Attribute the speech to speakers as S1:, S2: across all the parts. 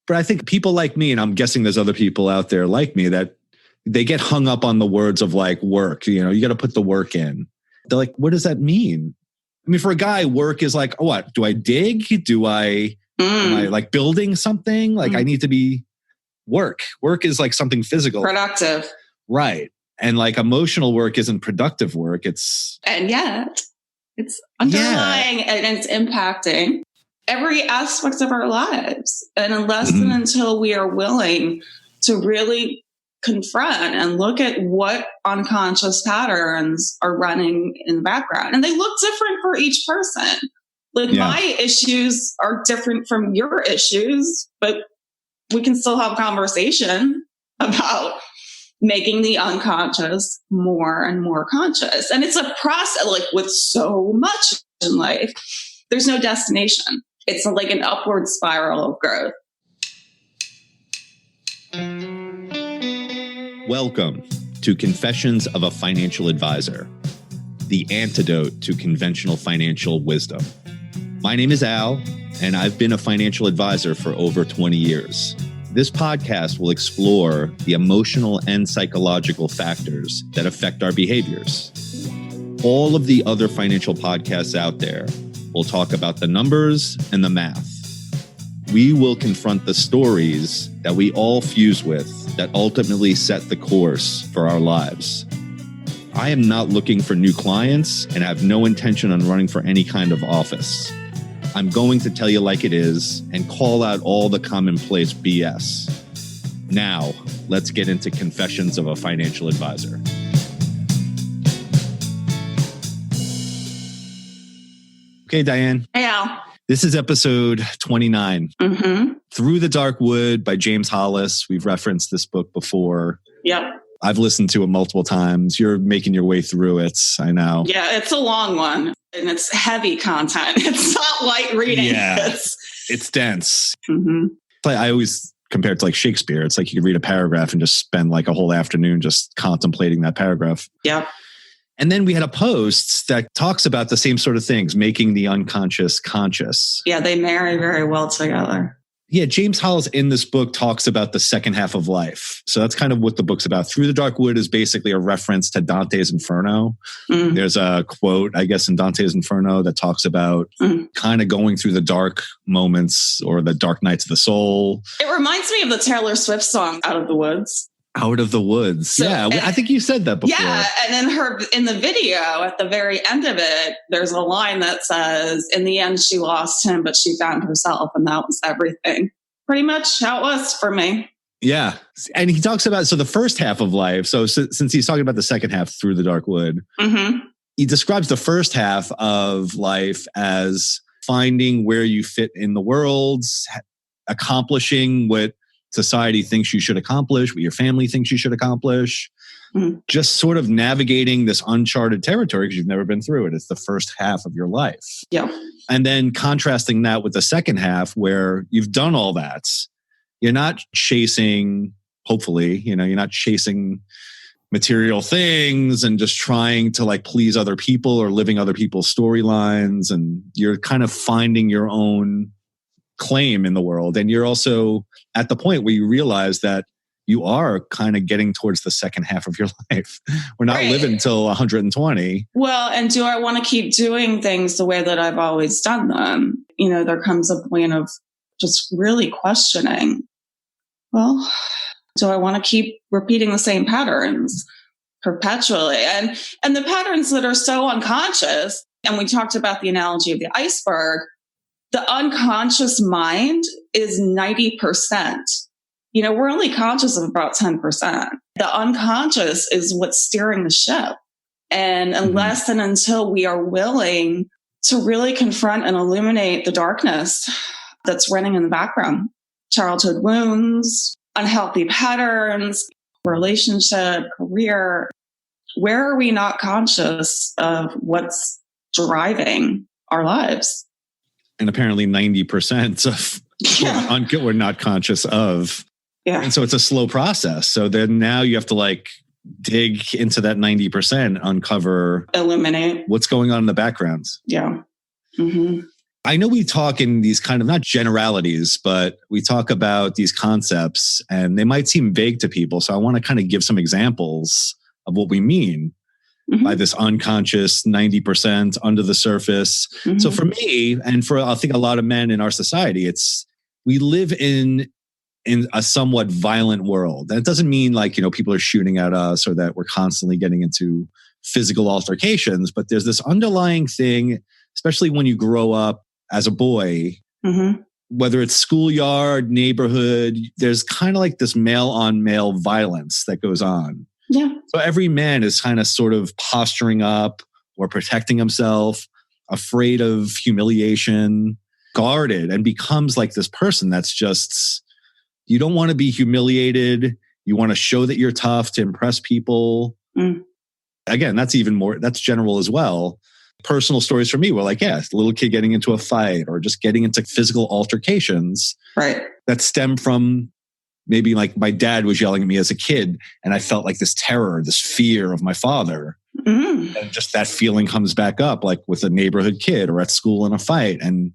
S1: But I think people like me, and I'm guessing there's other people out there like me, that they get hung up on the words of like work. You know, you got to put the work in. They're like, what does that mean? I mean, for a guy, work is like, oh, what? Do I dig? Am I like building something? Like I need to be work. Work is like something physical.
S2: Productive.
S1: Right. And like emotional work isn't productive work.
S2: And yet it's underlying and it's impacting every aspect of our lives. And unless and until we are willing to really confront and look at what unconscious patterns are running in the background, and they look different for each person. Like my issues are different from your issues, but we can still have conversation about making the unconscious more and more conscious. And it's a process, like with so much in life, there's no destination. It's like an upward spiral of growth.
S1: Welcome to Confessions of a Financial Advisor, the antidote to conventional financial wisdom. My name is Al, and I've been a financial advisor for over 20 years. This podcast will explore the emotional and psychological factors that affect our behaviors. All of the other financial podcasts out there will talk about the numbers and the math. We will confront the stories that we all fuse with that ultimately set the course for our lives. I am not looking for new clients and have no intention on running for any kind of office. I'm going to tell you like it is and call out all the commonplace BS. Now, let's get into Confessions of a Financial Advisor. Okay, Diane.
S2: Hey, Al.
S1: This is episode 29. Through the Dark Wood by James Hollis. We've referenced this book before.
S2: Yep.
S1: I've listened to it multiple times. You're making your way through it, I know.
S2: Yeah, it's a long one. And it's heavy content. It's not light reading.
S1: Yeah, it's dense. I always compare it to like Shakespeare. It's like you could read a paragraph and just spend like a whole afternoon just contemplating that paragraph.
S2: Yep.
S1: And then we had a post that talks about the same sort of things, making the unconscious conscious.
S2: Yeah, they marry very well together.
S1: Yeah, James Hollis in this book talks about the second half of life. So that's kind of what the book's about. Through the Dark Wood is basically a reference to Dante's Inferno. There's a quote, I guess, in Dante's Inferno that talks about kind of going through the dark moments or the dark nights of the soul.
S2: It reminds me of the Taylor Swift song, Out of the Woods.
S1: Out of the Woods. So, yeah, I think you said that before.
S2: Yeah, and in the video, at the very end of it, there's a line that says, in the end, she lost him, but she found herself, and that was everything. Pretty much how it was for me.
S1: Yeah. And he talks about, so the first half of life, so since he's talking about the second half, Through the Dark Wood, he describes the first half of life as finding where you fit in the world, accomplishing what society thinks you should accomplish, what your family thinks you should accomplish, just sort of navigating this uncharted territory because you've never been through it. It's the first half of your life.
S2: Yeah.
S1: And then contrasting that with the second half where you've done all that. You're not chasing, hopefully, you're not chasing material things and just trying to like please other people or living other people's storylines. And you're kind of finding your own claim in the world. And you're also at the point where you realize that you are kind of getting towards the second half of your life. We're not living until 120.
S2: Well, and do I want to keep doing things the way that I've always done them? There comes a point of just really questioning, well, do I want to keep repeating the same patterns perpetually? And the patterns that are so unconscious, and we talked about the analogy of the iceberg, the unconscious mind is 90%. We're only conscious of about 10%. The unconscious is what's steering the ship. And unless and until we are willing to really confront and illuminate the darkness that's running in the background, childhood wounds, unhealthy patterns, relationship, career, where are we not conscious of what's driving our lives?
S1: And apparently 90% of we're not conscious of. Yeah. And so it's a slow process. So then now you have to like dig into that 90%, uncover,
S2: illuminate
S1: what's going on in the background.
S2: Yeah.
S1: I know we talk in these kind of not generalities, but we talk about these concepts and they might seem vague to people. So I want to kind of give some examples of what we mean by this unconscious 90% under the surface. So for me, and for I think a lot of men in our society, we live in a somewhat violent world. And it doesn't mean like, people are shooting at us or that we're constantly getting into physical altercations, but there's this underlying thing, especially when you grow up as a boy, whether it's schoolyard, neighborhood, there's kind of like this male on male violence that goes on.
S2: Yeah.
S1: So every man is kind of sort of posturing up or protecting himself, afraid of humiliation, guarded, and becomes like this person that's just, you don't want to be humiliated. You want to show that you're tough to impress people. Again, that's general as well. Personal stories for me were like, a little kid getting into a fight or just getting into physical altercations.
S2: Right.
S1: That stem from maybe like my dad was yelling at me as a kid and I felt like this terror, this fear of my father. And just that feeling comes back up like with a neighborhood kid or at school in a fight. And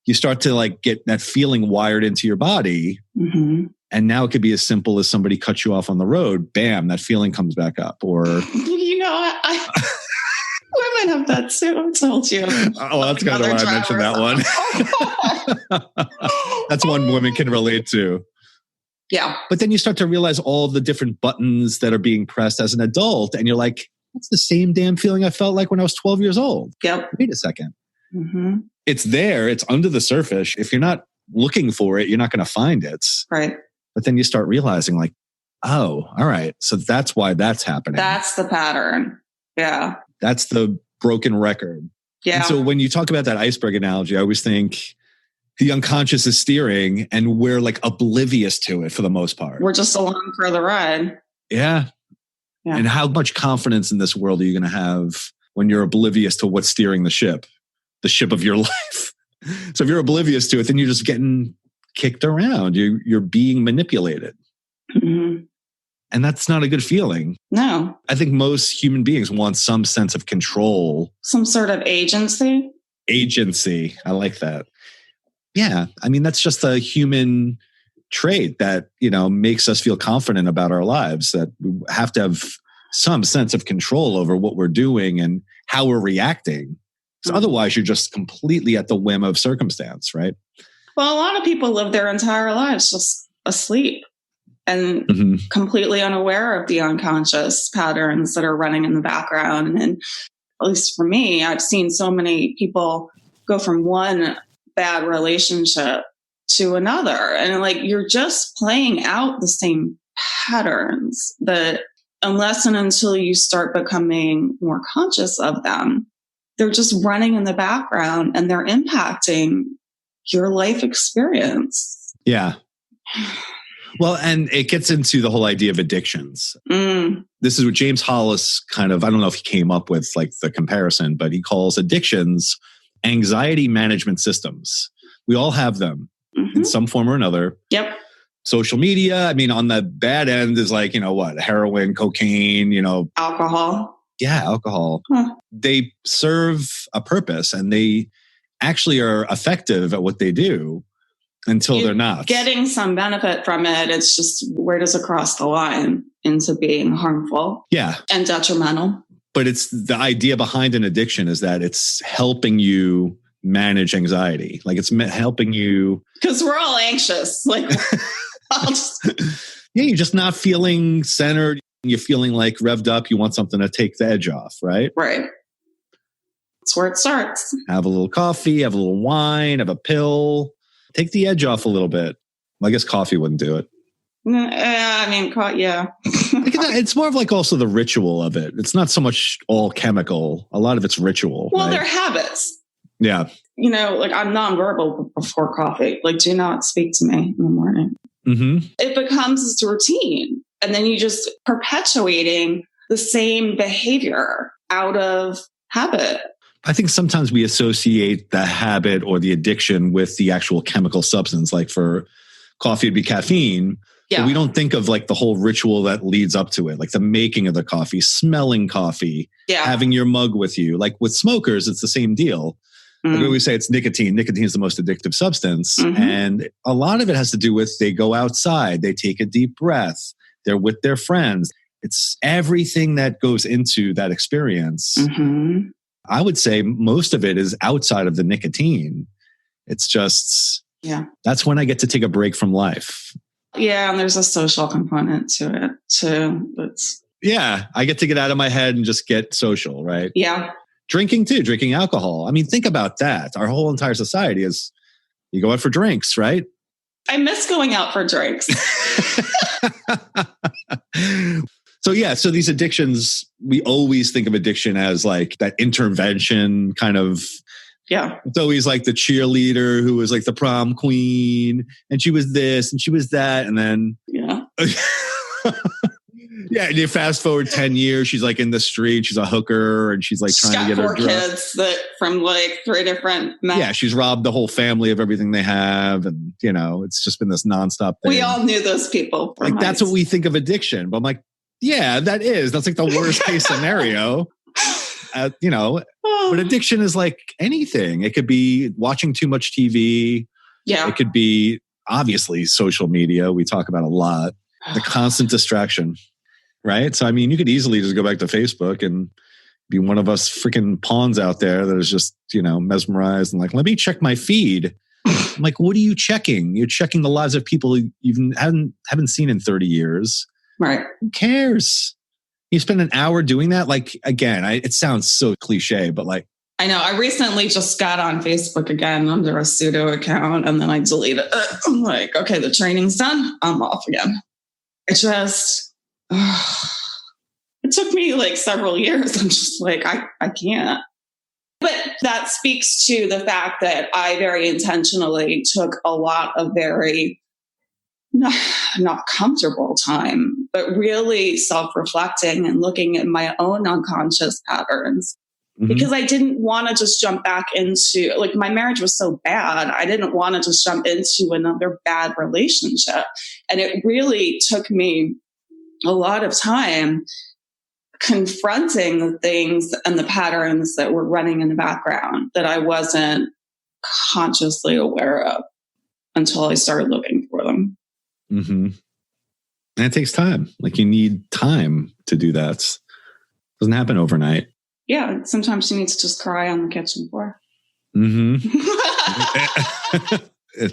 S1: you start to like get that feeling wired into your body. And now it could be as simple as somebody cuts you off on the road. Bam, that feeling comes back up. Or,
S2: women have that too. I told you.
S1: Oh, that's kind of why I mentioned that one. That's one women can relate to.
S2: Yeah.
S1: But then you start to realize all the different buttons that are being pressed as an adult. And you're like, that's the same damn feeling I felt like when I was 12 years old.
S2: Yep.
S1: Wait a second. It's there. It's under the surface. If you're not looking for it, you're not going to find it.
S2: Right.
S1: But then you start realizing like, oh, all right. So that's why that's happening.
S2: That's the pattern. Yeah.
S1: That's the broken record.
S2: Yeah.
S1: And so when you talk about that iceberg analogy, I always think the unconscious is steering and we're like oblivious to it for the most part.
S2: We're just along for the ride.
S1: Yeah. And how much confidence in this world are you going to have when you're oblivious to what's steering the ship of your life? So if you're oblivious to it, then you're just getting kicked around. You're being manipulated. And that's not a good feeling.
S2: No.
S1: I think most human beings want some sense of control.
S2: Some sort of agency.
S1: Agency. I like that. Yeah. I mean, that's just a human trait that, makes us feel confident about our lives, that we have to have some sense of control over what we're doing and how we're reacting. Because otherwise, you're just completely at the whim of circumstance, right?
S2: Well, a lot of people live their entire lives just asleep and completely unaware of the unconscious patterns that are running in the background. And at least for me, I've seen so many people go from one bad relationship to another. And like, you're just playing out the same patterns that unless and until you start becoming more conscious of them, they're just running in the background and they're impacting your life experience.
S1: Yeah. Well, and it gets into the whole idea of addictions. This is what James Hollis I don't know if he came up with like the comparison, but he calls addictions anxiety management systems. We all have them in some form or another.
S2: Yep.
S1: Social media, I mean, on the bad end is like, heroin, cocaine,
S2: alcohol.
S1: Yeah, alcohol. They serve a purpose and they actually are effective at what they do. Until they're not. Getting
S2: some benefit from it. It's just where does it cross the line into being harmful?
S1: Yeah.
S2: And detrimental.
S1: But it's the idea behind an addiction is that it's helping you manage anxiety. Like it's helping you.
S2: Because we're all anxious. Like,
S1: you're just not feeling centered. You're feeling like revved up. You want something to take the edge off, right?
S2: Right. That's where it starts.
S1: Have a little coffee, have a little wine, have a pill. Take the edge off a little bit. Well, I guess coffee wouldn't do it.
S2: Yeah.
S1: It's more of like also the ritual of it. It's not so much all chemical. A lot of it's ritual.
S2: Well,
S1: right?
S2: They're habits.
S1: Yeah.
S2: Like I'm nonverbal before coffee. Like, do not speak to me in the morning. It becomes this routine. And then you just perpetuating the same behavior out of habit.
S1: I think sometimes we associate the habit or the addiction with the actual chemical substance. Like for coffee, it'd be caffeine. Yeah. But we don't think of like the whole ritual that leads up to it, like the making of the coffee, smelling coffee, having your mug with you. Like with smokers, it's the same deal. Like we always say, it's nicotine. Nicotine is the most addictive substance. And a lot of it has to do with they go outside, they take a deep breath, they're with their friends. It's everything that goes into that experience. I would say most of it is outside of the nicotine. It's just, that's when I get to take a break from life.
S2: Yeah, and there's a social component to it too.
S1: I get to get out of my head and just get social, right?
S2: Yeah.
S1: Drinking too, drinking alcohol. I mean, think about that. Our whole entire society is, you go out for drinks, right?
S2: I miss going out for drinks.
S1: So these addictions, we always think of addiction as like that intervention kind of.
S2: Yeah.
S1: It's always like the cheerleader who was like the prom queen and she was this and she was that. And then, and you fast forward 10 years, she's like in the street, she's a hooker and she's like trying to get her
S2: kids that from like 3 different men.
S1: Yeah, she's robbed the whole family of everything they have. And, it's just been this nonstop thing.
S2: We all knew those people.
S1: Like, that's what we think of addiction. But I'm like, yeah, that's like the worst case scenario. But addiction is like anything. It could be watching too much TV. Yeah. It could be obviously social media. We talk about a lot. The constant distraction, right? So, I mean, you could easily just go back to Facebook and be one of us freaking pawns out there that is just, mesmerized and like, let me check my feed. I'm like, what are you checking? You're checking the lives of people you haven't seen in 30 years.
S2: Right.
S1: Who cares? You spend an hour doing that? Like, again, it sounds so cliche, but like.
S2: I know. I recently just got on Facebook again under a pseudo account and then I deleted it. I'm like, okay, the training's done. I'm off again. It took me like several years. I'm just like, I can't. But that speaks to the fact that I very intentionally took a lot of very not comfortable time, but really self-reflecting and looking at my own unconscious patterns. Because I didn't want to just jump back into, like, my marriage was so bad. I didn't want to just jump into another bad relationship. And it really took me a lot of time confronting the things and the patterns that were running in the background that I wasn't consciously aware of until I started looking for them.
S1: And it takes time. Like, you need time to do that. It doesn't happen overnight.
S2: Yeah, sometimes you need to just cry on the kitchen floor.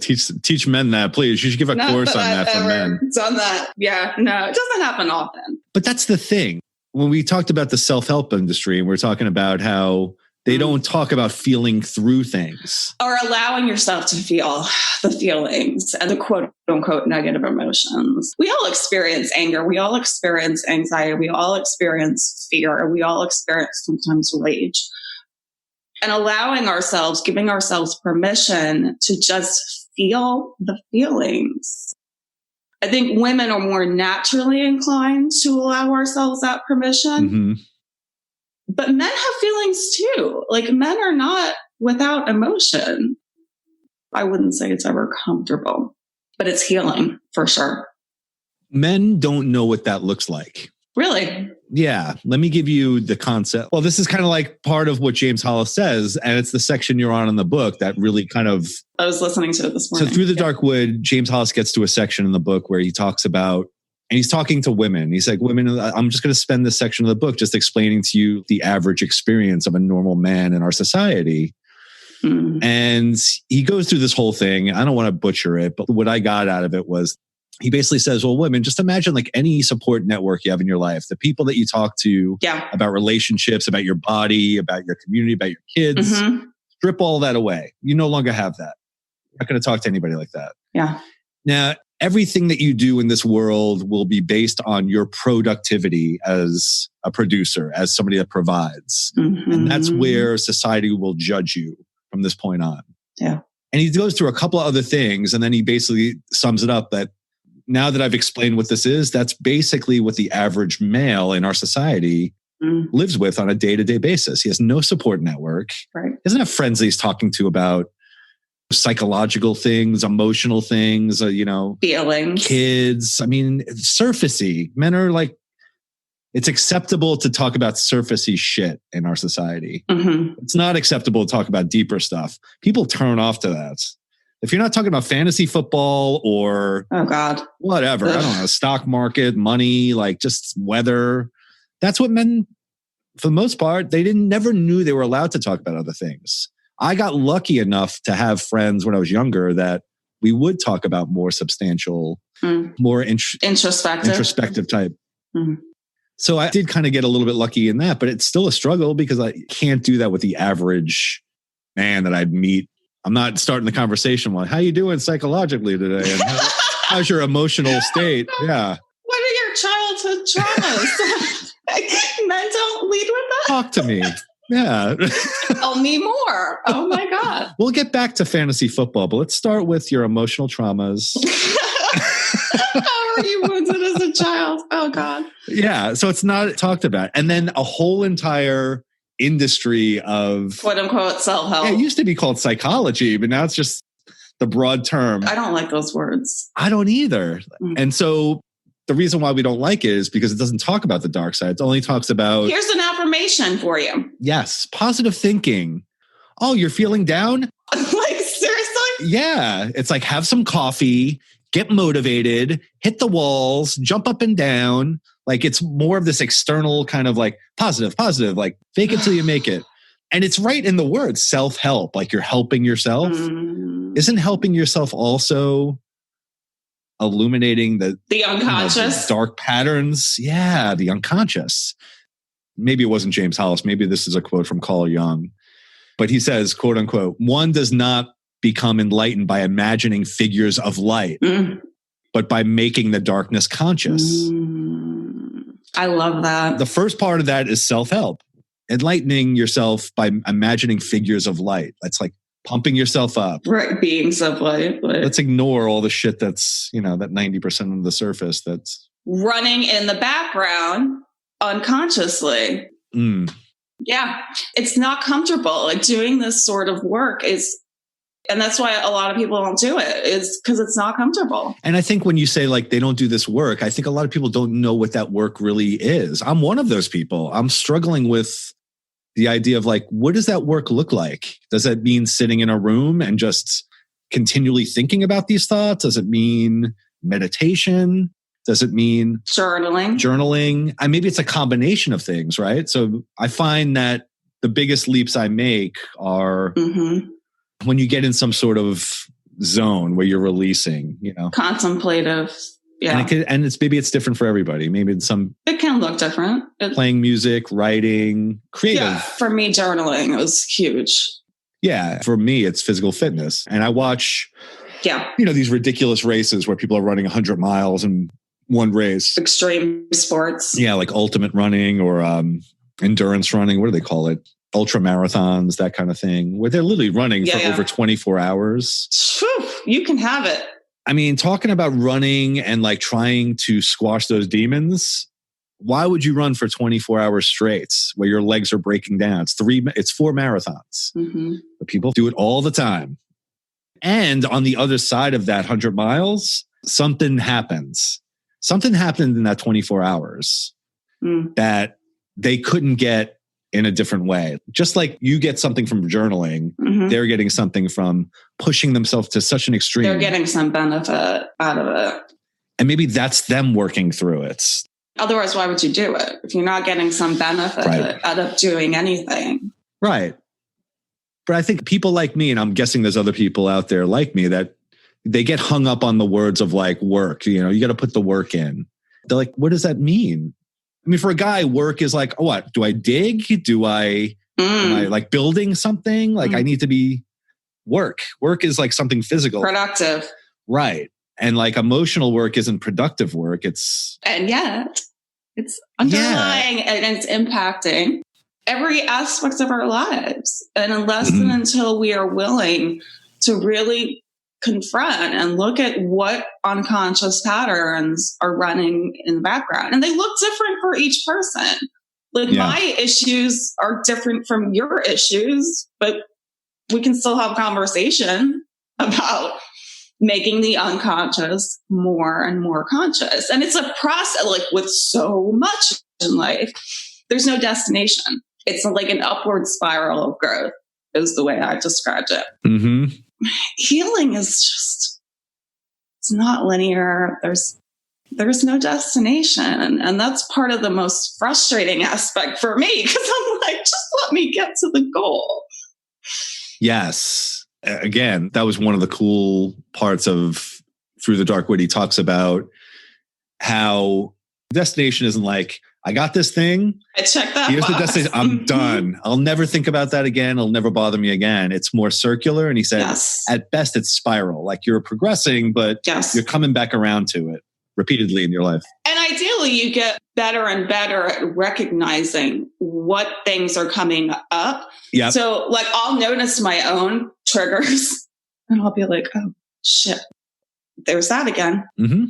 S1: Teach men that, please. You should give a course on that for men.
S2: Done that. Yeah, no, it doesn't happen often.
S1: But that's the thing. When we talked about the self-help industry, and we're talking about how they don't talk about feeling through things.
S2: Or allowing yourself to feel the feelings and the quote unquote negative emotions. We all experience anger. We all experience anxiety. We all experience fear. We all experience sometimes rage. And allowing ourselves, giving ourselves permission to just feel the feelings. I think women are more naturally inclined to allow ourselves that permission. But men have feelings too. Like, men are not without emotion. I wouldn't say it's ever comfortable, but it's healing for sure.
S1: Men don't know what that looks like.
S2: Really?
S1: Yeah. Let me give you the concept. Well, this is kind of like part of what James Hollis says, and it's the section you're on in the book that really kind of...
S2: I was listening to it this morning.
S1: So Through the Dark Wood, James Hollis gets to a section in the book where he talks about, and he's talking to women. He's like, women, I'm just going to spend this section of the book just explaining to you the average experience of a normal man in our society. And he goes through this whole thing. I don't want to butcher it, but what I got out of it was, he basically says, well, women, just imagine like any support network you have in your life, the people that you talk to about relationships, about your body, about your community, about your kids, strip all that away. You no longer have that. You're not going to talk to anybody like that.
S2: Yeah.
S1: Now, everything that you do in this world will be based on your productivity as a producer, as somebody that provides. And that's where society will judge you from this point on.
S2: Yeah.
S1: And he goes through a couple of other things, and then he basically sums it up that now that I've explained what this is, that's basically what the average male in our society lives with on a day-to-day basis. He has no support network.
S2: Right.
S1: He doesn't have friends that he's talking to about psychological things, emotional things, feelings, kids. I mean, it's surfacey. Men are like It's acceptable to talk about surfacey shit in our society.
S2: Mm-hmm.
S1: It's not acceptable to talk about deeper stuff. People turn off to that. If you're not talking about fantasy football or
S2: oh God,
S1: whatever, I don't know, stock market, money, like just weather, that's what men, for the most part, they never knew they were allowed to talk about other things. I got lucky enough to have friends when I was younger that we would talk about more substantial, more introspective type.
S2: Mm-hmm.
S1: So I did kind of get a little bit lucky in that, but it's still a struggle because I can't do that with the average man that I'd meet. I'm not starting the conversation like, how you doing psychologically today? And how's your emotional state? Yeah.
S2: What are your childhood traumas? Men don't lead with that.
S1: Talk to me. Yeah.
S2: Tell me more. Oh my God.
S1: We'll get back to fantasy football, but let's start with your emotional traumas.
S2: How were you wounded as a child? Oh God.
S1: Yeah. So it's not talked about. And then a whole entire industry of
S2: quote unquote self-help.
S1: Yeah, it used to be called psychology, but now it's just the broad term.
S2: I don't like those words.
S1: I don't either. And so the reason why we don't like it is because it doesn't talk about the dark side. It only talks about...
S2: Here's an affirmation for you.
S1: Yes. Positive thinking. Oh, you're feeling down?
S2: Like, seriously?
S1: Yeah. It's like, have some coffee, get motivated, hit the walls, jump up and down. Like, it's more of this external kind of like positive, like fake it till you make it. And it's right in the word self-help. Like, you're helping yourself. Isn't helping yourself also illuminating the
S2: unconscious,
S1: the dark patterns? Yeah, the unconscious. Maybe it wasn't James Hollis. Maybe this is a quote from Carl Jung. But he says, quote unquote, one does not become enlightened by imagining figures of light, but by making the darkness conscious.
S2: I love that.
S1: The first part of that is self-help. Enlightening yourself by imagining figures of light. That's like pumping yourself up.
S2: Right, beings of light.
S1: Let's ignore all the shit that's, that 90% of the surface that's
S2: running in the background unconsciously. Yeah, it's not comfortable. Like, doing this sort of work is, and that's why a lot of people don't do it, is because it's not comfortable.
S1: And I think when you say like they don't do this work, I think a lot of people don't know what that work really is. I'm one of those people. I'm struggling with the idea of like, what does that work look like? Does that mean sitting in a room and just continually thinking about these thoughts? Does it mean meditation? Does it mean journaling? Maybe it's a combination of things, right? So I find that the biggest leaps I make are when you get in some sort of zone where you're releasing,
S2: contemplative. Yeah.
S1: And maybe it's different for everybody. Maybe
S2: it can look different.
S1: Playing music, writing, creative.
S2: Yeah. For me, journaling was huge.
S1: Yeah. For me, it's physical fitness. And I watch, these ridiculous races where people are running 100 miles in one race.
S2: Extreme sports.
S1: Yeah. Like ultimate running or endurance running. What do they call it? Ultra marathons, that kind of thing, where they're literally running for over 24 hours.
S2: Whew, you can have it.
S1: I mean, talking about running and like trying to squash those demons, why would you run for 24 hours straight where your legs are breaking down? It's 4 marathons. But people do it all the time. And on the other side of that 100 miles, something happens. Something happened in that 24 hours that they couldn't get in a different way. Just like you get something from journaling, they're getting something from pushing themselves to such an extreme.
S2: They're getting some benefit out of it.
S1: And maybe that's them working through it.
S2: Otherwise, why would you do it if you're not getting some benefit out of doing anything?
S1: Right. But I think people like me, and I'm guessing there's other people out there like me, that they get hung up on the words of like work. You got to put the work in. They're like, what does that mean? I mean, for a guy, work is like, what? Do I dig? Am I like building something? Like I need to be work. Work is like something physical.
S2: Productive.
S1: Right. And like emotional work isn't productive work.
S2: And yet it's underlying and it's impacting every aspect of our lives. And unless and until we are willing to really confront and look at what unconscious patterns are running in the background. And they look different for each person. Like my issues are different from your issues, but we can still have conversation about making the unconscious more and more conscious. And it's a process, like with so much in life. There's no destination. It's like an upward spiral of growth is the way I described it.
S1: Mm-hmm.
S2: Healing is just, it's not linear. There's no destination. And that's part of the most frustrating aspect for me, because I'm like, just let me get to the goal.
S1: Yes. Again, that was one of the cool parts of Through the Dark Wood. He talks about how destination isn't like, I got this thing.
S2: I checked that
S1: Here's
S2: box.
S1: the destination. I'm done. I'll never think about that again. It'll never bother me again. It's more circular. And he said, at best, it's spiral. Like you're progressing, but you're coming back around to it repeatedly in your life.
S2: And ideally, you get better and better at recognizing what things are coming up.
S1: Yeah.
S2: So like I'll notice my own triggers and I'll be like, oh, shit, there's that again.
S1: Mm-hmm.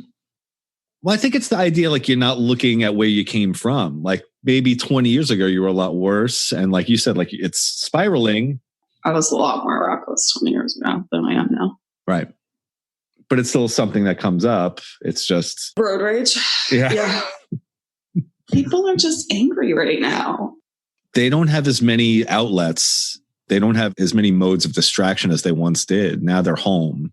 S1: Well, I think it's the idea like you're not looking at where you came from. Like maybe 20 years ago, you were a lot worse. And like you said, like it's spiraling.
S2: I was a lot more reckless 20 years ago than I am now.
S1: Right. But it's still something that comes up. It's just
S2: road rage. Yeah. People are just angry right now.
S1: They don't have as many outlets. They don't have as many modes of distraction as they once did. Now they're home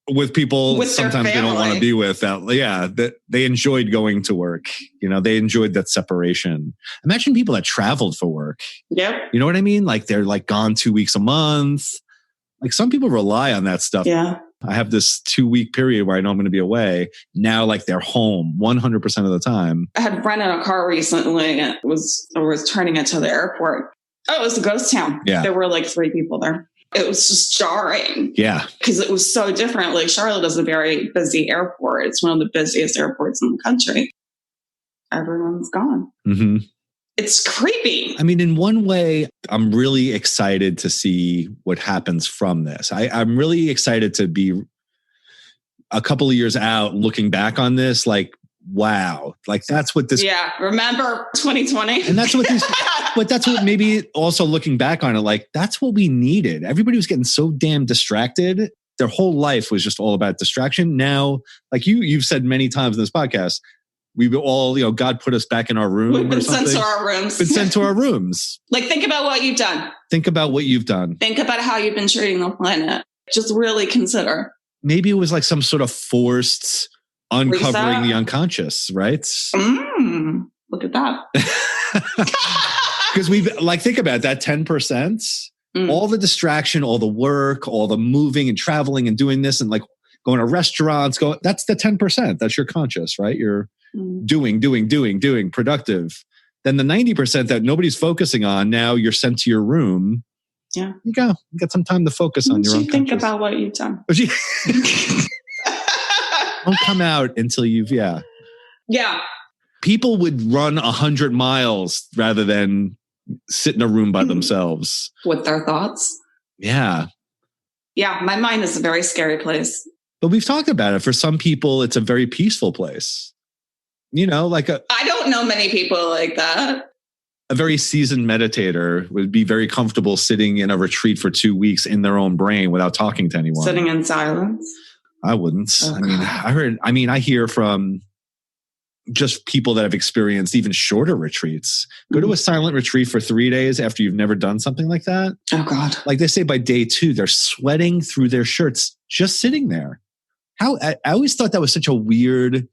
S1: with people with sometimes they don't want to be with. That they enjoyed going to work. You know, they enjoyed that separation. Imagine people that traveled for work.
S2: Yep.
S1: You know what I mean? Like they're like gone 2 weeks a month. Like some people rely on that stuff.
S2: Yeah.
S1: I have this 2-week period where I know I'm going to be away. Now, like they're home 100% of the time.
S2: I had rented a car recently and I was turning it to the airport. Oh, it was a ghost town.
S1: Yeah.
S2: There were like 3 people there. It was just jarring.
S1: Yeah.
S2: Because it was so different. Like Charlotte is a very busy airport. It's one of the busiest airports in the country. Everyone's gone.
S1: Mm-hmm.
S2: It's creepy.
S1: I mean, in one way, I'm really excited to see what happens from this. I'm really excited to be a couple of years out looking back on this, like, wow, like that's what this.
S2: Yeah. Remember 2020?
S1: And that's what these, but that's what maybe also looking back on it, like that's what we needed. Everybody was getting so damn distracted. Their whole life was just all about distraction. Now, like you've said many times in this podcast, we all, God put us back in our room.
S2: We've been sent to our rooms.
S1: Been sent to our rooms.
S2: Like, think about what you've done.
S1: Think about what you've done.
S2: Think about how you've been treating the planet. Just really consider.
S1: Maybe it was like some sort of forced uncovering the unconscious, right?
S2: Look at that.
S1: Because we've think about that 10%, all the distraction, all the work, all the moving and traveling and doing this and like going to restaurants, that's the 10%. That's your conscious, right? You're doing, productive. Then the 90% that nobody's focusing on, now you're sent to your room.
S2: Yeah.
S1: You go. You got some time to focus on your own.
S2: Think about what you've done.
S1: Don't come out until you've,
S2: Yeah.
S1: People would run 100 miles rather than sit in a room by themselves.
S2: With their thoughts.
S1: Yeah.
S2: Yeah. My mind is a very scary place.
S1: But we've talked about it. For some people, it's a very peaceful place. I
S2: don't know many people like that.
S1: A very seasoned meditator would be very comfortable sitting in a retreat for 2 weeks in their own brain without talking to anyone.
S2: Sitting in silence.
S1: I wouldn't.
S2: Okay.
S1: I hear from just people that have experienced even shorter retreats. Go to a silent retreat for 3 days after you've never done something like that.
S2: Oh God.
S1: Like they say by day 2, they're sweating through their shirts just sitting there. I always thought that was such a weird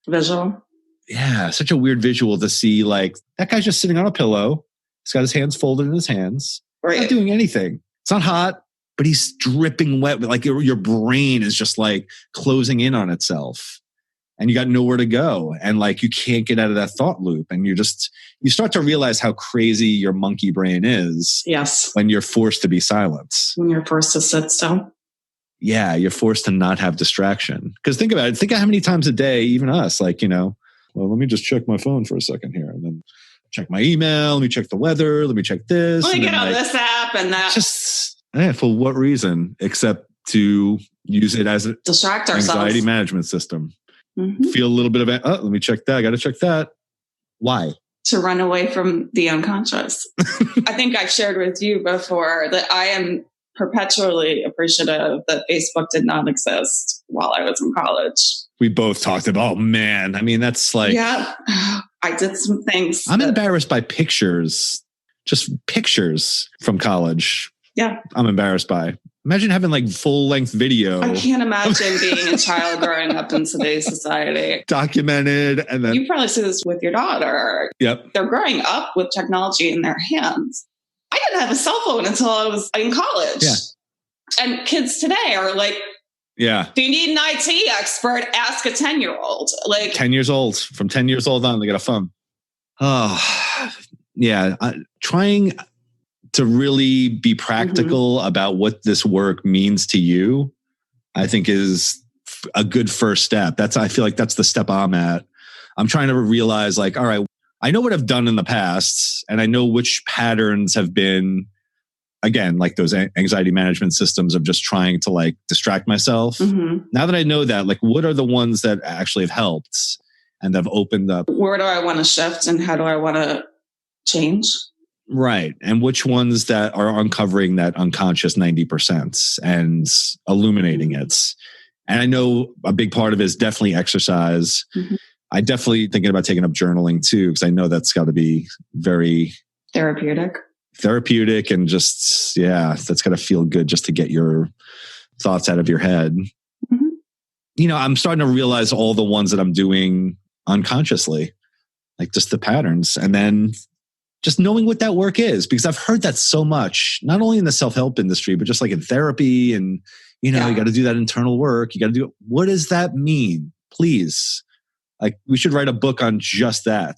S2: visual.
S1: Yeah, such a weird visual to see. Like that guy's just sitting on a pillow. He's got his hands folded in his hands. Right. Not doing anything. It's not hot, but he's dripping wet. Like your brain is just like closing in on itself. And you got nowhere to go. And like you can't get out of that thought loop. And you start to realize how crazy your monkey brain is.
S2: Yes.
S1: When you're forced to be silent.
S2: When you're forced to sit still.
S1: Yeah, you're forced to not have distraction. Because think about it. Think of how many times a day, even us, like, well, let me just check my phone for a second here. And then check my email. Let me check the weather. Let me check this.
S2: Let me get on this app and that.
S1: Just, for what reason? Except to use it as an
S2: distract ourselves.
S1: Anxiety management system. Mm-hmm. Feel a little bit of, let me check that. I got to check that. Why?
S2: To run away from the unconscious. I think I've shared with you before that I am perpetually appreciative that Facebook did not exist while I was in college.
S1: We both talked about, oh man, I mean, that's like,
S2: yeah, I did some things.
S1: I'm embarrassed by pictures, just pictures from college.
S2: Yeah.
S1: I'm embarrassed by. Imagine having like full length video.
S2: I can't imagine being a child growing up in today's society.
S1: Documented. And then
S2: you probably see this with your daughter.
S1: Yep.
S2: They're growing up with technology in their hands. I didn't have a cell phone until I was in college.
S1: Yeah.
S2: And kids today are like,
S1: yeah.
S2: if you need an IT expert, ask a 10-year-old. Like
S1: 10 years old. From 10 years old on, they got a phone. Oh, yeah. Trying to really be practical about what this work means to you, I think is a good first step. I feel like that's the step I'm at. I'm trying to realize like, all right, I know what I've done in the past and I know which patterns have been, again, like those anxiety management systems of just trying to like distract myself. Now that I know that, like, what are the ones that actually have helped and have opened up?
S2: Where do I want to shift and how do I want to change?
S1: Right. And which ones that are uncovering that unconscious 90% and illuminating it. And I know a big part of it is definitely exercise. I definitely thinking about taking up journaling too, because I know that's got to be very therapeutic and just, yeah, that's got to feel good just to get your thoughts out of your head. You know, I'm starting to realize all the ones that I'm doing unconsciously, like just the patterns. And then just knowing what that work is, because I've heard that so much, not only in the self-help industry, but just like in therapy and, you know, you got to do that internal work. You got to do it. What does that mean? Please. Like we should write a book on just that.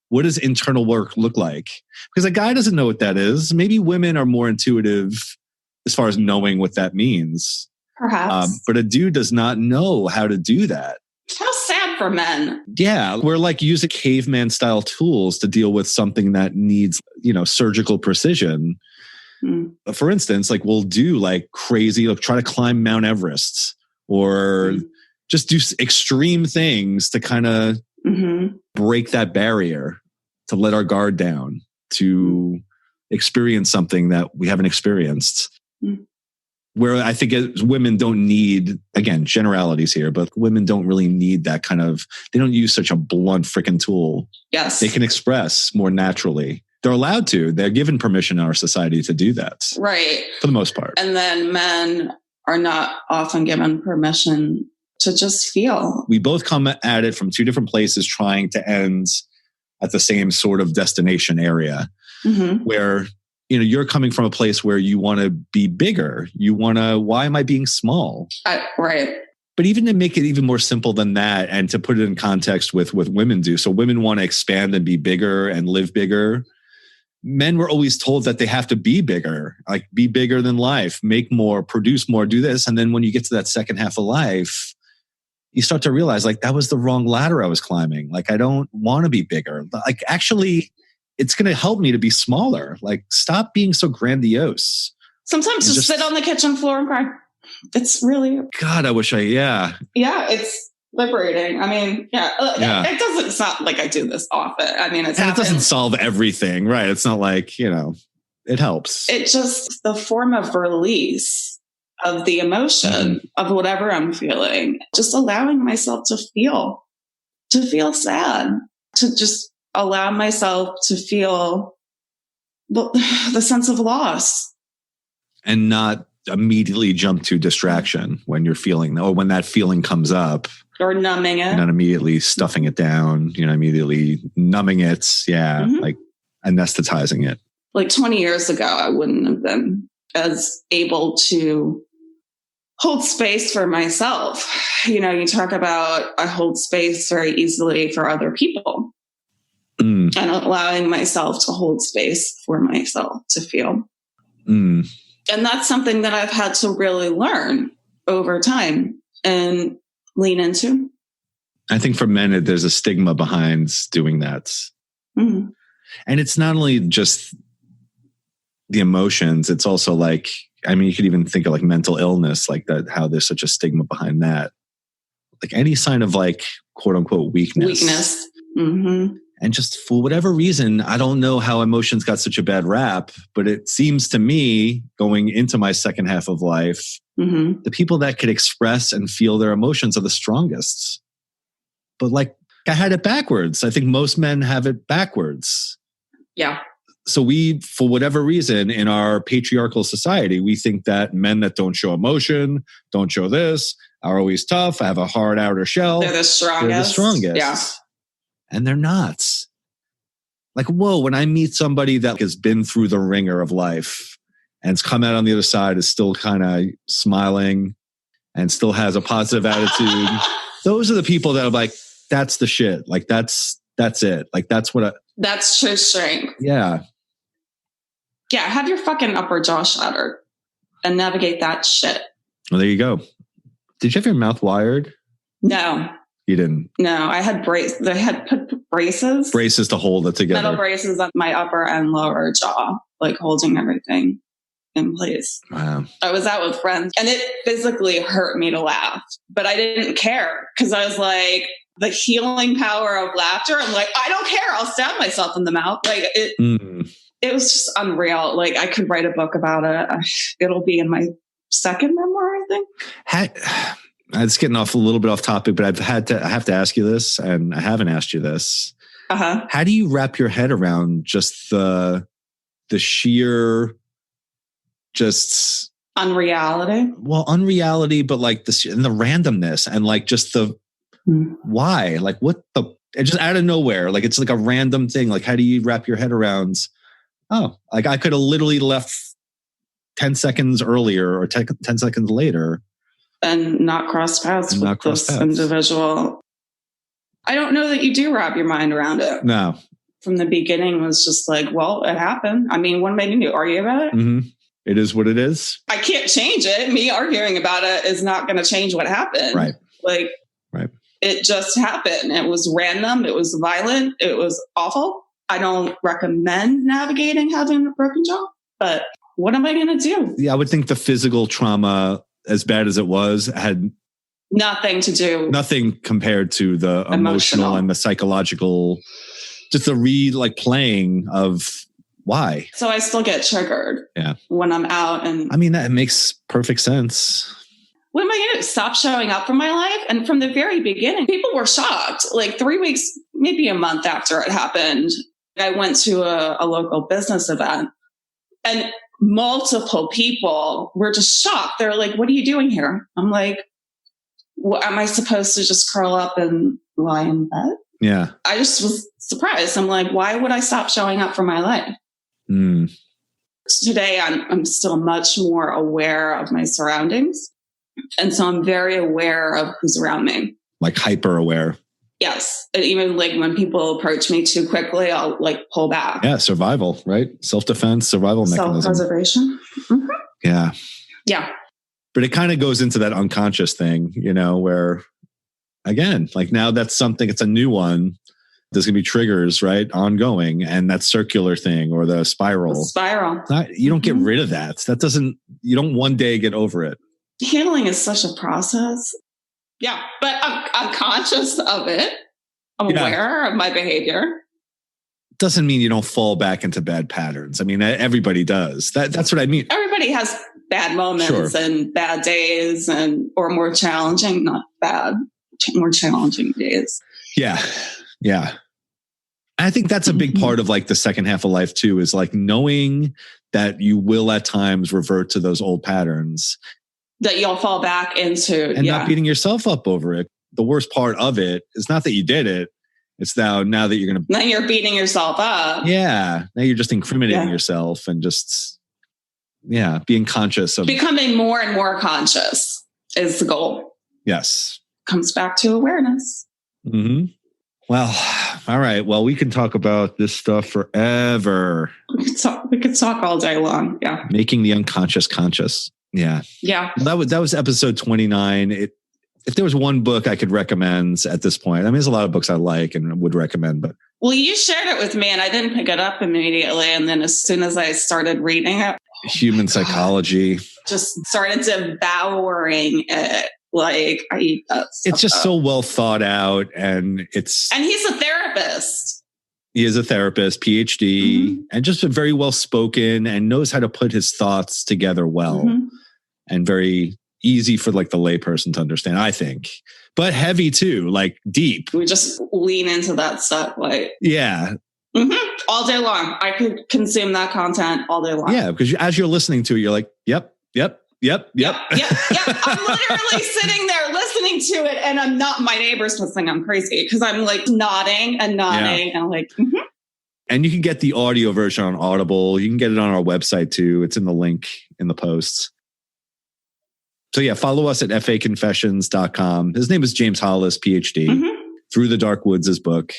S1: What does internal work look like? Because a guy doesn't know what that is. Maybe women are more intuitive as far as knowing what that means.
S2: Perhaps.
S1: But a dude does not know how to do that.
S2: How sad for men.
S1: Yeah, we're like using caveman style tools to deal with something that needs, you know, surgical precision. For instance, like we'll do like crazy, like try to climb Mount Everest or just do extreme things to kind of break that barrier, to let our guard down, to experience something that we haven't experienced. Where I think women don't need, again, generalities here, but women don't really need that kind of, they don't use such a blunt freaking tool.
S2: Yes.
S1: They can express more naturally. They're allowed to. They're given permission in our society to do that.
S2: Right.
S1: For the most part.
S2: And then men are not often given permission to just feel.
S1: We both come at it from two different places, trying to end at the same sort of destination area where, you know, you're coming from a place where you want to be bigger. You want to, why am I being small?
S2: Right.
S1: But even to make it even more simple than that and to put it in context with what women do. So women want to expand and be bigger and live bigger. Men were always told that they have to be bigger, like be bigger than life, make more, produce more, do this. And then when you get to that second half of life, you start to realize like that was the wrong ladder I was climbing. Like, I don't want to be bigger. Like, actually, it's going to help me to be smaller. Like, stop being so grandiose.
S2: Sometimes just sit on the kitchen floor and cry. It's really...
S1: God, I wish
S2: Yeah, it's liberating. I mean, it doesn't sound like I do this often. I mean, it
S1: doesn't solve everything, right? It's not like, you know, it helps. It's
S2: just the form of release of the emotion of whatever I'm feeling. Just allowing myself to feel sad, to just allow myself to feel the sense of loss.
S1: And not immediately jump to distraction when you're feeling, or when that feeling comes up.
S2: Or numbing it.
S1: Not immediately stuffing it down, you know, immediately numbing it. Yeah, like anesthetizing it.
S2: Like 20 years ago, I wouldn't have been as able to hold space for myself. You know, you talk about I hold space very easily for other people. And allowing myself to hold space for myself to feel. And that's something that I've had to really learn over time and lean into.
S1: I think for men, there's a stigma behind doing that. And it's not only just the emotions, it's also like, I mean, you could even think of like mental illness, like that, how there's such a stigma behind that. Like any sign of like, quote unquote, weakness. And just for whatever reason, I don't know how emotions got such a bad rap, but it seems to me going into my second half of life, the people that could express and feel their emotions are the strongest. But like I had it backwards. I think most men have it backwards.
S2: Yeah.
S1: So we, for whatever reason, in our patriarchal society, we think that men that don't show emotion, don't show this, are always tough, have a hard outer shell.
S2: They're the strongest.
S1: They're the strongest.
S2: Yeah.
S1: And they're not. Like, whoa, when I meet somebody that has been through the ringer of life and has come out on the other side, is still kind of smiling and still has a positive attitude. Those are the people that are like, that's the shit. Like, that's it. Like, that's
S2: true strength.
S1: Yeah.
S2: Yeah. Have your fucking upper jaw shattered and navigate that shit.
S1: Well, there you go. Did you have your mouth wired?
S2: No.
S1: You didn't?
S2: No, I had They had put braces.
S1: Braces to hold it together.
S2: Metal braces on my upper and lower jaw, like holding everything in place.
S1: Wow.
S2: I was out with friends and it physically hurt me to laugh, but I didn't care because I was like, the healing power of laughter. I'm like, I don't care. I'll stab myself in the mouth. Like it was just unreal. Like I could write a book about it. It'll be in my second memoir, I think.
S1: It's getting off a little bit off topic, but I have to ask you this, and I haven't asked you this.
S2: Uh-huh.
S1: How do you wrap your head around just the sheer, just
S2: unreality?
S1: Well, unreality, but like and the randomness and like just the why, like what the, just out of nowhere, like it's like a random thing. Like, how do you wrap your head around? Oh, like I could have literally left 10 seconds earlier or 10 seconds later.
S2: And not cross paths with this individual. I don't know that you do wrap your mind around it.
S1: No.
S2: From the beginning was just like, well, it happened. I mean, what am I going to do? Argue about it?
S1: Mm-hmm. It is what it is.
S2: I can't change it. Me arguing about it is not going to change what happened.
S1: Right.
S2: Like,
S1: right.
S2: It just happened. It was random. It was violent. It was awful. I don't recommend navigating having a broken jaw, but what am I going to do?
S1: Yeah, I would think the physical trauma, as bad as it was, had
S2: nothing
S1: compared to the emotional and the psychological, just the playing of why.
S2: So I still get triggered when I'm out. And
S1: I mean, that makes perfect sense.
S2: What am I going to do? Stop showing up for my life? And from the very beginning, people were shocked. Like 3 weeks, maybe a month after it happened, I went to a local business event and multiple people were just shocked. They're like, what are you doing here? I'm like, well, am I supposed to just curl up and lie in bed?
S1: Yeah.
S2: I just was surprised. I'm like, why would I stop showing up for my life? Today, I'm still much more aware of my surroundings. And so I'm very aware of who's around me. Like
S1: hyper aware.
S2: Yes. And even like when people approach me too quickly, I'll like pull back.
S1: Yeah. Survival, right? Self-defense, survival mechanism.
S2: Self-preservation. Mm-hmm.
S1: Yeah.
S2: Yeah.
S1: But it kind of goes into that unconscious thing, where again, like now that's something, it's a new one. There's going to be triggers, right? Ongoing. And that circular thing or the spiral. You don't get rid of that. You don't one day get over it.
S2: Healing is such a process. Yeah, but I'm conscious of it. I'm aware of my behavior.
S1: Doesn't mean you don't fall back into bad patterns. I mean, everybody does. That's what I mean.
S2: Everybody has bad moments and bad days or more challenging, not bad, more challenging days.
S1: Yeah. Yeah. I think that's a big part of like the second half of life too, is like knowing that you will at times revert to those old patterns.
S2: That you'll fall back into.
S1: And not beating yourself up over it. The worst part of it is not that you did it. It's now that you're going to...
S2: Now you're beating yourself up.
S1: Yeah. Now you're just incriminating yourself and just, being conscious of...
S2: Becoming more and more conscious is the goal.
S1: Yes.
S2: Comes back to awareness.
S1: Mm-hmm. Well, all right. Well, we can talk about this stuff forever.
S2: We could talk all day long. Yeah.
S1: Making the unconscious conscious. Yeah.
S2: Yeah.
S1: That was episode 29. If there was one book I could recommend at this point, I mean, there's a lot of books I like and would recommend, but.
S2: Well, you shared it with me and I didn't pick it up immediately. And then as soon as I started reading it,
S1: Human Psychology,
S2: just started devouring it. Like I eat that stuff.
S1: It's just so well thought out and he's
S2: a therapist.
S1: He is a therapist, PhD, and just very well spoken and knows how to put his thoughts together well. And very, easy for like the layperson to understand, I think, but heavy too, like deep.
S2: We just lean into that stuff. Like,
S1: yeah.
S2: All day long. I could consume that content all day long.
S1: Yeah. Because as you're listening to it, you're like, yep.
S2: I'm literally sitting there listening to it, and I'm not, my neighbors would think I'm crazy because I'm like nodding and like,
S1: And you can get the audio version on Audible. You can get it on our website too. It's in the link in the posts. So yeah, follow us at faconfessions.com. His name is James Hollis, PhD. Through the Dark Woods, his book.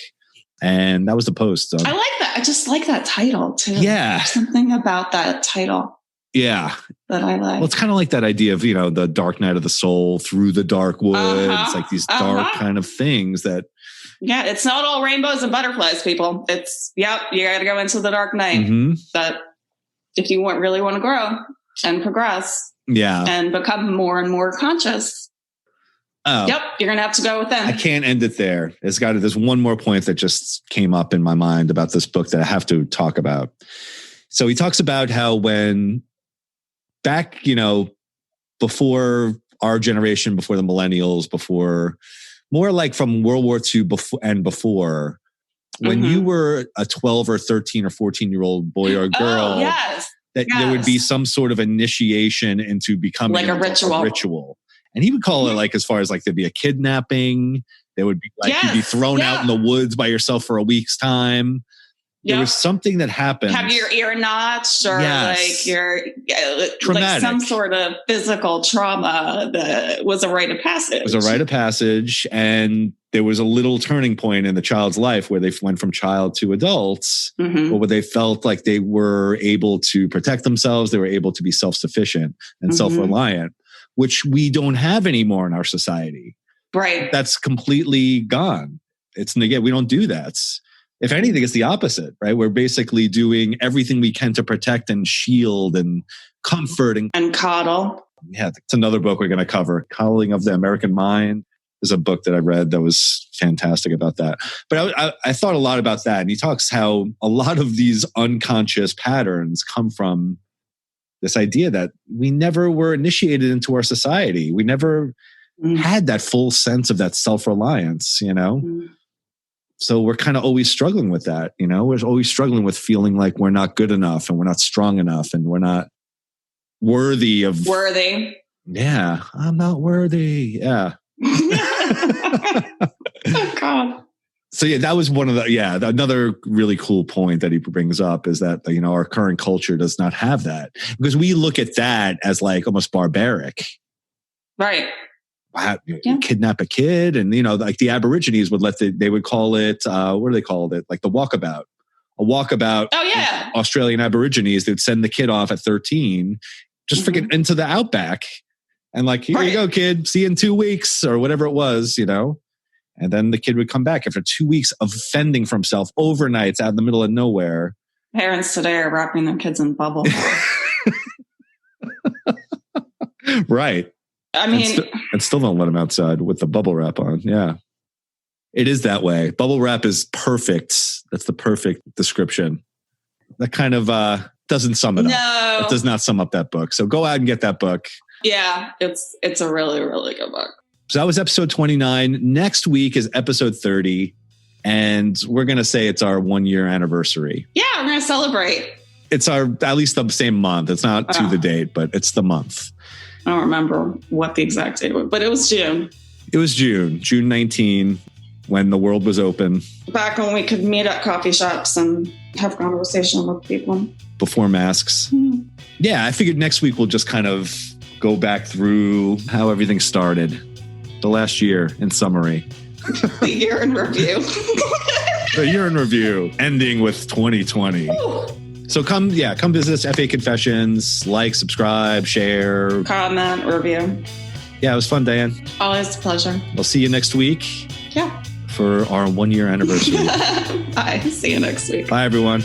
S1: And that was the post. So.
S2: I like that. I just like that title too.
S1: Yeah.
S2: There's something about that title.
S1: Yeah.
S2: That I like.
S1: Well, it's kind of like that idea of, the dark night of the soul, through the dark woods, like these dark kind of things that.
S2: Yeah, it's not all rainbows and butterflies, people. It's, you got to go into the dark night. But if you really want to grow and progress and become more and more conscious, you're going to have to go within.
S1: I can't end it there. There's one more point that just came up in my mind about this book that I have to talk about. So he talks about how when back, before our generation, before the millennials, before more like from World War II before, when you were a 12 or 13 or 14-year-old boy or girl, there would be some sort of initiation into becoming
S2: like a ritual.
S1: And he would call it like, as far as like there'd be a kidnapping, there would be like you'd be thrown out in the woods by yourself for a week's time. There was something that happened. Have your ear notched or like your like some sort of physical trauma that was a rite of passage. It was a rite of passage. And there was a little turning point in the child's life where they went from child to adults, where they felt like they were able to protect themselves. They were able to be self-sufficient and self-reliant, which we don't have anymore in our society. Right. That's completely gone. We don't do that. If anything, it's the opposite, right? We're basically doing everything we can to protect and shield and comfort and coddle. Yeah, it's another book we're going to cover. Coddling of the American Mind is a book that I read that was fantastic about that. But I thought a lot about that. And he talks how a lot of these unconscious patterns come from this idea that we never were initiated into our society. We never had that full sense of that self-reliance, So we're kind of always struggling with that, We're always struggling with feeling like we're not good enough and we're not strong enough and we're not worthy of... Worthy. Yeah, I'm not worthy. Yeah. Oh, God. So yeah, that was one of another really cool point that he brings up is that, our current culture does not have that because we look at that as like almost barbaric. Right. Wow, kidnap a kid. And, like the Aborigines they would call it, what do they call it? Like the walkabout. A walkabout. Oh, yeah. Australian Aborigines, they'd send the kid off at 13, just freaking into the outback. And like, here you go, kid. See you in 2 weeks or whatever it was, And then the kid would come back after 2 weeks of fending for himself overnights out in the middle of nowhere. Parents today are wrapping their kids in bubble. Right. I mean, and still don't let them outside with the bubble wrap on. Yeah. It is that way. Bubble wrap is perfect. That's the perfect description. That kind of doesn't sum it up. No. It does not sum up that book. So go out and get that book. Yeah, it's a really, really good book. So that was episode 29. Next week is episode 30. And we're going to say it's our 1 year anniversary. Yeah, we're going to celebrate. It's at least the same month. It's not to the date, but it's the month. I don't remember what the exact date was, but it was June. It was June 19, when the world was open. Back when we could meet at coffee shops and have conversation with people. Before masks. Mm-hmm. Yeah, I figured next week we'll just kind of go back through how everything started. The last year in summary. The year in review. The year in review, ending with 2020. Ooh. So come visit us, FA Confessions, like, subscribe, share. Comment, review. Yeah, it was fun, Diane. Always a pleasure. We'll see you next week. Yeah. For our 1 year anniversary. Bye. See you next week. Bye, everyone.